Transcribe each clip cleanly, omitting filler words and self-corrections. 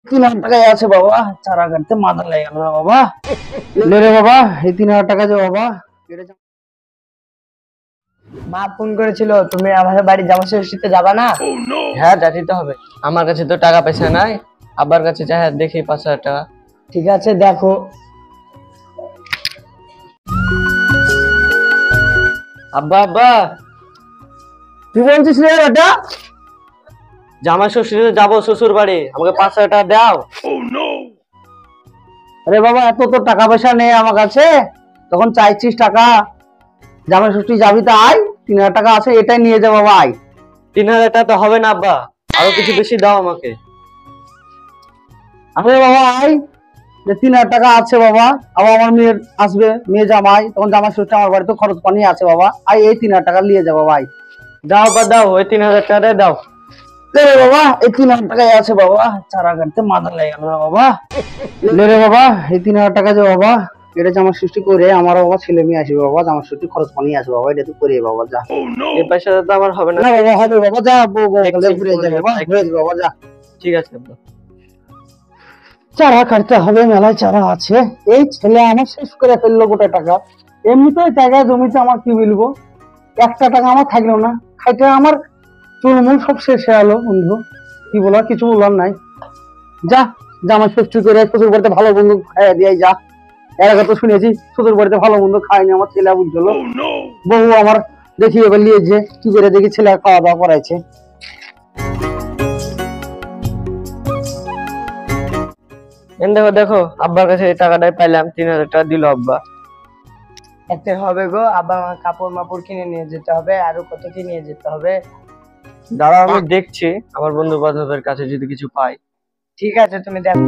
3,000 টাকায় আছে বাবা, চারা কাটতে মাথা লেগে গেল না বাবা। লে রে বাবা, এই 3,000 টাকা যে বাবা। মা ফোন করেছিল, তুমি আমাদের বাড়ি জামা ষষ্ঠীতে যাবা না? হ্যাঁ, যাইতে তো হবে। আমার কাছে তো টাকা পয়সা নাই, আব্বার কাছে চাই, দেখি 5,000 টাকা। ঠিক আছে, দেখো। আব্বা আব্বা, তুই বলছিস রে বেটা? জামা ষষ্ঠীতে যাবো শ্বশুর বাড়ি, আমাকে 5,000 টাকা দাও। আরে বাবা, এত তো টাকা পয়সা নেই আমার কাছে, তখন চাইছিস টাকা? জামাই ষষ্ঠী যাবি তো আয়, 3,000 টাকা আছে, এটাই নিয়ে যা বাবা, আয়। 3,000 টাকা তো হবে না আব্বা, আরো কিছু বেশি দাও আমাকে। আরে বাবা আয়, যে 3,000 টাকা আছে বাবা, আবার আমার মেয়ের আসবে, মেয়ে জামাই, তখন জামাই ষষ্ঠী আমার বাড়িতে খরচ পানি আছে বাবা, আয় এই 3,000 টাকা নিয়ে যা বাবা, আয়। দাও আব্বা দাও, ওই 3,000 টাকা দাও। লে রে বাবা, এই 3,000 টাকায় আছে বাবা, চারা কাটতে মাথা লেগে গেল না বাবা। লে রে বাবা, এই 3,000 টাকা যে বাবা, এটা জামা ষষ্ঠী করে আমার বাবা ছেলে মেয়ে আসবে বাবা, জামা ষষ্ঠী খরচ পানি আছে বাবা, এটা তুই করে বাবা, যা। এই পয়সা তো আমার হবে না। না বাবা, হবে বাবা, যা, ঘুরে যাবে বাবা, ঘুরে যাবে বাবা, যা। ঠিক আছে আব্বা। চারা কাটতে হবে, মেলায় চারা আছে। এই ছেলে আমার শেষ করে ফেললো গোটা টাকা। এমনিতে জায়গায় জমিতে আমার কি মিলবো, একটা টাকা আমার থাকলো না, খাইতে আমার চুলমুল সব শেষ হয়ে গেলো বন্ধু। কি বলার, কিছু বলার নাই। যা, জামা ষষ্ঠী করে শ্বশুর বাড়িতে ভালো বন্ধু খাইয়া দিয়ে যা। এর আগে তো শুনেছি শ্বশুর বাড়িতে ভালো বন্ধু খায়নি আমার ছেলে, বুঝছিল। বহু আমার দেখি এবার নিয়েছে, কি করে দেখি ছেলে খাওয়া দাওয়া করাইছে। দেখো দেখো, আব্বার কাছে এই টাকাটাই পাইলাম, 3,000 টাকা দিল আব্বা। এতে হবে গো, আবার আমার কাপড় মাপড় কিনে নিয়ে যেতে হবে, আরো কত কি নিয়ে যেতে হবে। দাঁড়াও, আমি দেখছি আমার বন্ধু বান্ধবের কাছে যদি কিছু পাই। ঠিক আছে, তুমি দেখো।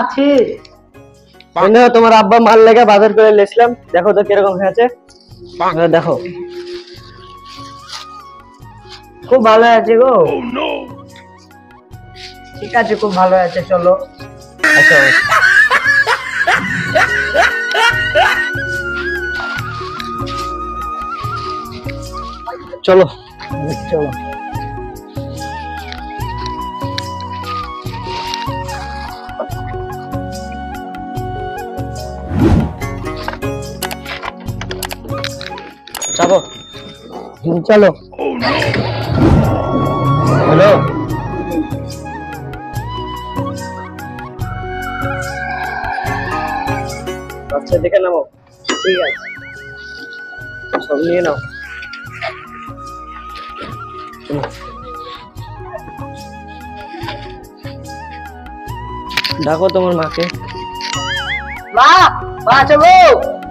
আছিস? বন্ধু তোমার আব্বা মাল লেগে বাজার করে লেছিলাম, দেখো তো কিরকম হয়েছে। দেখো খুব ভালো আছে গো। ঠিক আছে, খুব ভালো আছে, চলো। আচ্ছা চলো চলো। যাবো। চলো। হ্যালো, আচ্ছা দেখে নাও। ঠিক আছে। সব নিয়ে নাও। ডাকো তোমার মাকে। মা, মা আছো গো?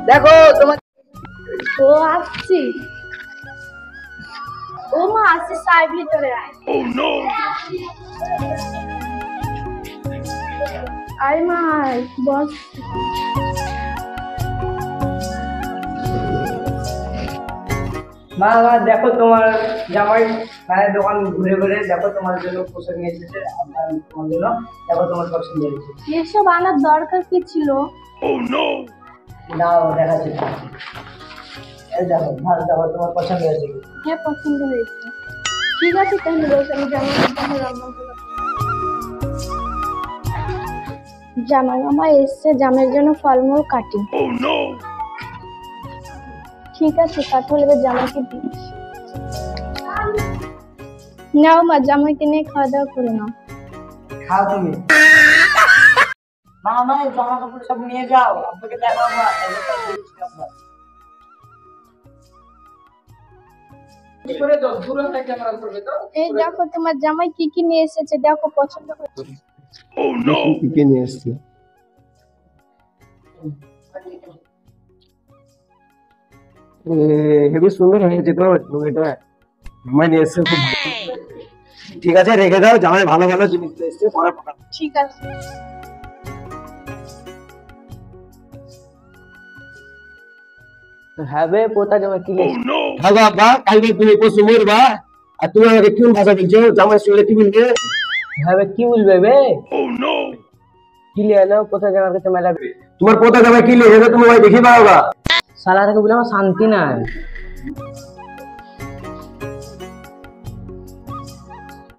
দেখো তোমার। ও আসছি। ও মা আসছি, সাই ভিতরে আয়। আয় মা আয়, বস। মা, মা দেখো তোমার জামাই মানে দোকান ঘুরে ঘুরে দেখো তোমার জন্য পোশাক নিয়ে এসেছে। তোমার জন্য দেখো তোমার পছন্দ হয়েছে। এসব আনার দরকার কি ছিল? দাও দেখাচ্ছি। এই দেখো, ভালো দেখো তোমার পছন্দ হয়েছে কি? হ্যাঁ, পছন্দ হয়েছে। ঠিক আছে, তাহলে বস, আমি রান্না করলাম। জামাই মামা এসছে, জামের জন্য ফলমূল কাটি। ঠিক আছে, তাহলে এবার জামাইকে দিস। নাও মা, জামাইকে নিয়ে খাওয়া দাওয়া করে নাও। খাও তুমি। মা, মা জামা কাপড় সব নিয়ে যাও, আপনাকে দেখাও মা। তাহলে সব দিচ্ছি আপনার। এই দেখো তোমার জামাই কি কি নিয়ে এসেছে, দেখো পছন্দ হচ্ছে। কি নিয়ে এসছে? হেবি সুন্দর হয়েছে তো এটা। জামাই নিয়ে এসছে খুব ভালো। ঠিক আছে, রেখে দাও। জামাই ভালো ভালো জিনিস নিয়ে এসছে, পরে পাঠাবো। ঠিক আছে। হ্যাঁ বে, পোতা জামাই কি লেছিস? ভালো আব্বা, কালকে তুমি পশু মরবা আর তুমি আমাকে কোন ভাষা বলছো? জামাই শুনলে কি বলবে? হ্যাঁ বে, কি বলবে বে? কি লিয়ে এলো? কোথায় জামার কাছে মেলা? তোমার পোতা জামাই কি লিখেছে তুমি ভাই দেখি পাওগা। সালাটাকে বলে আমার শান্তি নাই।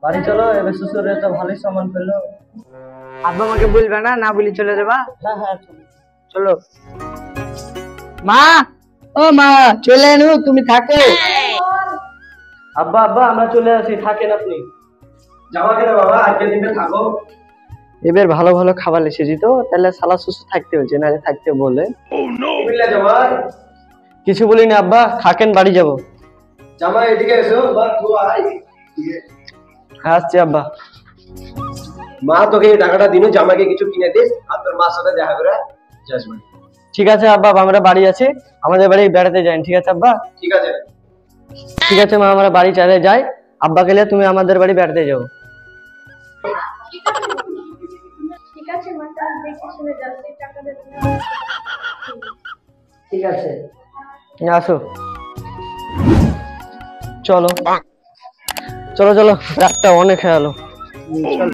বাড়ি চলো, এবার শ্বশুরের তো ভালোই সম্মান পেলো। আব্বা আমাকে বলবে না, না বলি চলে যাবা? হ্যাঁ হ্যাঁ চলো। মা, ও মা, চলে এনো, তুমি থাকো। আব্বা আব্বা আমরা চলে আসি, থাকেন আপনি। জামাকে রে বাবা, আজকের দিনটা থাকো। এবার ভালো ভালো খাবার এসেছি তো, তাহলে সালা শ্বশুর থাকতে হয়েছে, না থাকতে বলে। কি বললে জামাই? কিছু বলিনি আব্বা, থাকেন, বাড়ি যাবো। জামাই এদিকে এসো, বা তুই আয়। হ্যাঁ আসছি আব্বা। মা তোকে এই টাকাটা দিনু, জামাইকে কিছু কিনে দিস আর তোর মার সাথে দেখা করে যাস বাড়ি। ঠিক আছে আব্বা, আমরা বাড়ি আছি, আমাদের বাড়ি বেড়াতে যাই। ঠিক আছে আব্বা? ঠিক আছে। ঠিক আছে মা, আমরা বাড়ি চলে যাই। আব্বা গেলে তুমি আমাদের বাড়ি বেড়াতে যাও। ঠিক আছে মা, তাহলে দেখে শুনে যাচ্ছি, টাকা দেবো। ঠিক আছে। আসো, চলো চলো চলো, রাতটা অনেক হয়ে গেলো।